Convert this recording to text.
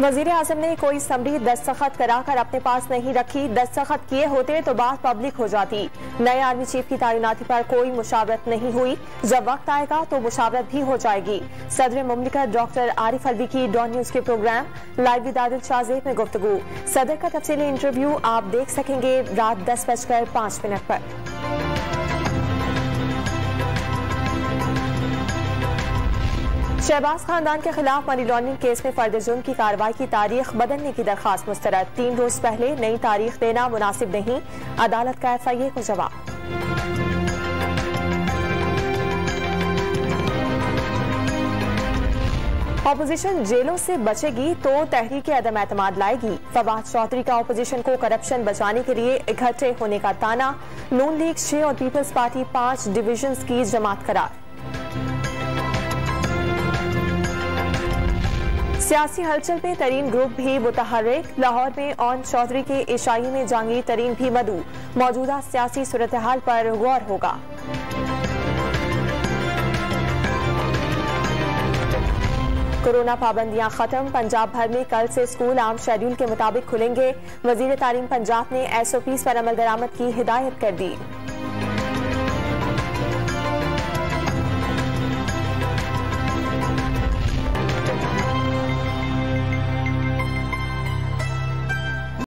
वजीर आजम ने कोई समरी दस्तखत कराकर अपने पास नहीं रखी। दस्तखत किए होते तो बात पब्लिक हो जाती। नए आर्मी चीफ की तैनाती पर कोई मुशावरत नहीं हुई। जब वक्त आएगा तो मुशावरत भी हो जाएगी। सदर मुमलिकत डॉक्टर आरिफ अलवी की डॉन न्यूज के programme live with Adil Shahzeb में गुफ्तगू। सदर का तफसीली इंटरव्यू आप देख सकेंगे रात 10:05 पर। शहबाज खानदान के खिलाफ मनी लॉन्ड्रिंग केस में फर्द जुर्म की कार्रवाई की तारीख बदलने की दरखास्त मुस्तरद। 3 रोज पहले नई तारीख देना मुनासिब नहीं, अदालत का FIA को जवाब। ऑपोजिशन जेलों से बचेगी तो तहरीक अदम एतमाद लाएगी। फवाद चौधरी का ऑपोजिशन को करप्शन बचाने के लिए इकट्ठे होने का ताना। नून लीग 6 और पीपल्स पार्टी 5 डिविजन्स की जमात करार। सियासी हलचल में तरीन ग्रुप भी मुतहर्रिक। लाहौर में ओन चौधरी के इशाई में जहांगीर तरीन भी मदऊ। मौजूदा सियासी सूरत हाल पर गौर होगा। कोरोना पाबंदियां खत्म। पंजाब भर में कल से स्कूल आम शेड्यूल के मुताबिक खुलेंगे। वजीर तालीम पंजाब ने SOPs पर अमल दरामद की हिदायत कर दी।